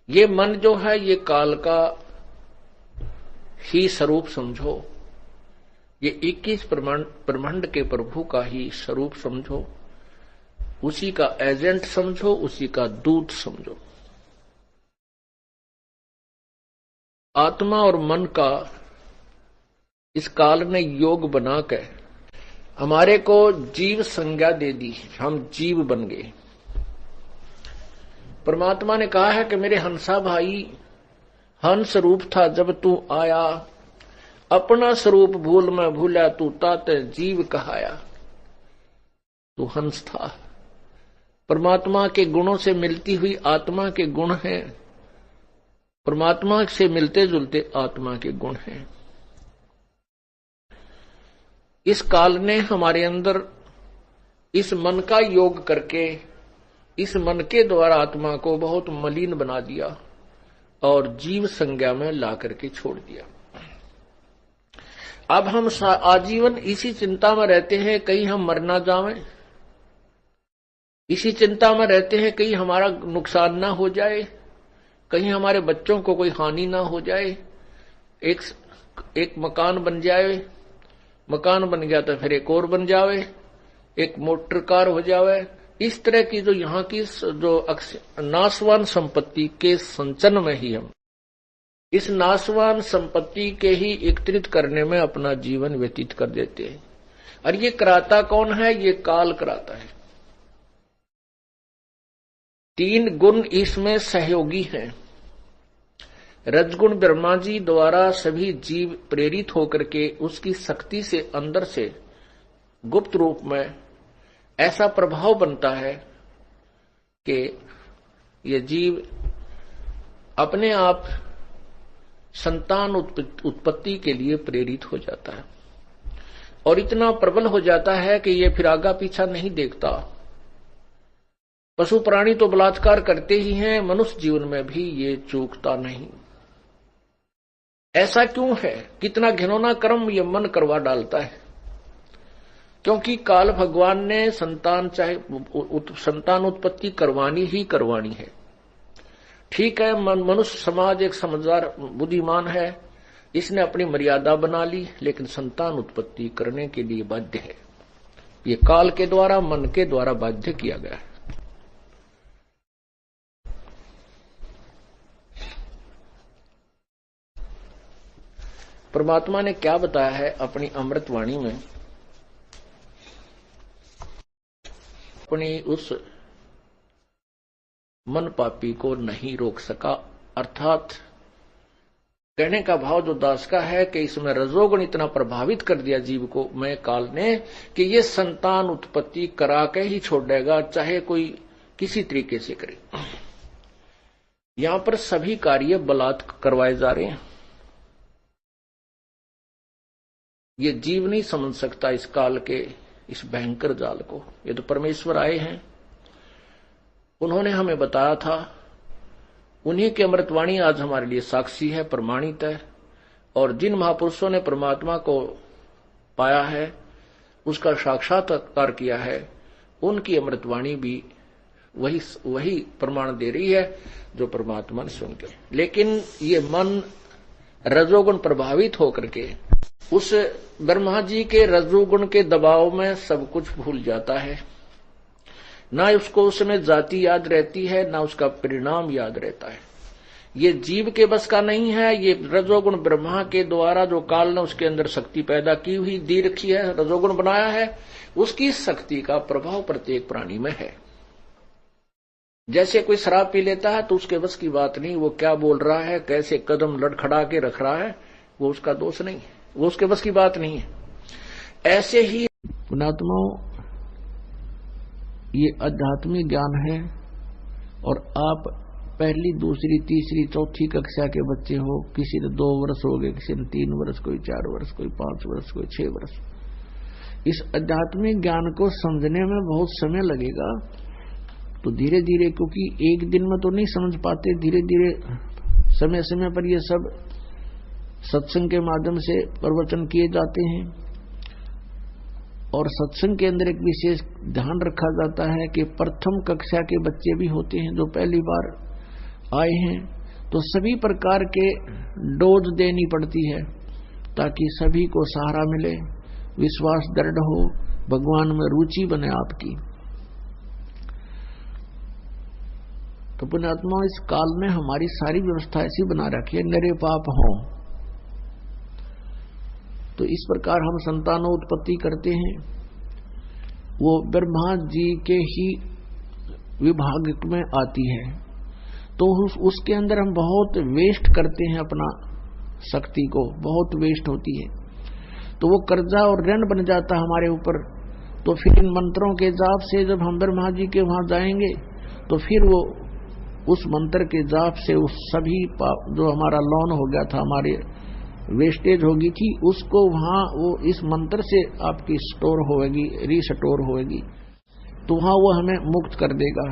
ये मन जो है ये काल का ही स्वरूप समझो, ये 21 ब्रह्मांड के प्रभु का ही स्वरूप समझो, उसी का एजेंट समझो, उसी का दूत समझो। आत्मा और मन का इस काल ने योग बनाकर हमारे को जीव संज्ञा दे दी, हम जीव बन गए। परमात्मा ने कहा है कि मेरे हंसा भाई, हंस रूप था जब तू आया, अपना स्वरूप भूल मैं भूला, तू तात जीव कहाया। तू हंस था, परमात्मा के गुणों से मिलती हुई आत्मा के गुण हैं, परमात्मा से मिलते जुलते आत्मा के गुण हैं। इस काल ने हमारे अंदर इस मन का योग करके इस मन के द्वारा आत्मा को बहुत मलिन बना दिया और जीव संज्ञा में ला करके छोड़ दिया। अब हम आजीवन इसी चिंता में रहते हैं कहीं हम मर ना जाएं, इसी चिंता में रहते हैं कहीं हमारा नुकसान ना हो जाए, कहीं हमारे बच्चों को कोई हानि ना हो जाए, एक मकान बन जाए, मकान बन गया तो फिर एक और बन जावे, एक मोटर कार हो जावे। इस तरह की जो यहाँ की जो नाशवान संपत्ति के संचन में ही हम इस नाशवान संपत्ति के ही एकत्रित करने में अपना जीवन व्यतीत कर देते हैं। और ये कराता कौन है? ये काल कराता है। 3 गुण इसमें सहयोगी हैं। रजगुण ब्रह्मा जी द्वारा सभी जीव प्रेरित होकर के उसकी शक्ति से अंदर से गुप्त रूप में ऐसा प्रभाव बनता है कि ये जीव अपने आप संतान उत्पत्ति के लिए प्रेरित हो जाता है और इतना प्रबल हो जाता है कि ये फिर आगा पीछा नहीं देखता। पशु प्राणी तो बलात्कार करते ही हैं, मनुष्य जीवन में भी ये चूकता नहीं। ऐसा क्यों है? कितना घिनौना कर्म ये मन करवा डालता है। क्योंकि काल भगवान ने संतान संतान उत्पत्ति करवानी ही करवानी है। ठीक है, मनुष्य समाज एक समझदार बुद्धिमान है, इसने अपनी मर्यादा बना ली, लेकिन संतान उत्पत्ति करने के लिए बाध्य है। ये काल के द्वारा, मन के द्वारा बाध्य किया गया है। परमात्मा ने क्या बताया है अपनी अमृतवाणी में? अपनी उस मन पापी को नहीं रोक सका। अर्थात कहने का भाव जो दास का है कि इसमें रजोगुण इतना प्रभावित कर दिया जीव को मैं काल ने कि ये संतान उत्पत्ति करा के ही छोड़ेगा, चाहे कोई किसी तरीके से करे। यहां पर सभी कार्य बलात्कार करवाए जा रहे हैं। ये जीव नहीं समझ सकता इस काल के इस भयंकर जाल को। ये तो परमेश्वर आए हैं, उन्होंने हमें बताया था, उन्हीं की अमृतवाणी आज हमारे लिए साक्षी है, प्रमाणित है। और जिन महापुरुषों ने परमात्मा को पाया है, उसका साक्षात्कार किया है, उनकी अमृतवाणी भी वही प्रमाण दे रही है जो परमात्मा ने सुन के। लेकिन ये मन रजोगुण प्रभावित होकर के उस ब्रह्मा जी के रजोगुण के दबाव में सब कुछ भूल जाता है। ना उसको उसमें जाति याद रहती है, ना उसका परिणाम याद रहता है। ये जीव के बस का नहीं है। ये रजोगुण ब्रह्मा के द्वारा जो काल ने उसके अंदर शक्ति पैदा की हुई दी रखी है, रजोगुण बनाया है, उसकी शक्ति का प्रभाव प्रत्येक प्राणी में है। जैसे कोई शराब पी लेता है तो उसके बस की बात नहीं, वो क्या बोल रहा है, कैसे कदम लड़खड़ा के रख रहा है, वो उसका दोष नहीं है, वो उसके बस की बात नहीं है। ऐसे ही पुणात्माओं, ये आध्यात्मिक ज्ञान है। और आप पहली, दूसरी, तीसरी, चौथी कक्षा के बच्चे हो, किसी ने 2 वर्ष हो गए, किसी ने 3 वर्ष, कोई 4 वर्ष, कोई 5 वर्ष, कोई 6 वर्ष। इस आध्यात्मिक ज्ञान को समझने में बहुत समय लगेगा। तो धीरे धीरे, क्योंकि एक दिन में तो नहीं समझ पाते, धीरे धीरे समय समय पर ये सब सत्संग के माध्यम से प्रवचन किए जाते हैं। और सत्संग के अंदर एक विशेष ध्यान रखा जाता है कि प्रथम कक्षा के बच्चे भी होते हैं जो पहली बार आए हैं, तो सभी प्रकार के डोज देनी पड़ती है ताकि सभी को सहारा मिले, विश्वास दृढ़ हो, भगवान में रुचि बने आपकी। तो पुण्यात्मा, इस काल में हमारी सारी व्यवस्था ऐसी बना रखी है निरे पाप हो। तो इस प्रकार हम संतानों उत्पत्ति करते हैं, वो ब्रह्मा जी के ही विभाग में आती है। तो उसके अंदर हम बहुत वेस्ट करते हैं, अपना शक्ति को बहुत वेस्ट होती है, तो वो कर्जा और ऋण बन जाता हमारे ऊपर। तो फिर इन मंत्रों के जाप से जब हम ब्रह्मा जी के वहां जाएंगे तो फिर वो उस मंत्र के जाप से उस सभी जो हमारा लोन हो गया था, हमारे वेस्टेज होगी थी, उसको वहां वो इस मंत्र से आपकी स्टोर होगी, रीस्टोर होगी, तो वहां वो हमें मुक्त कर देगा।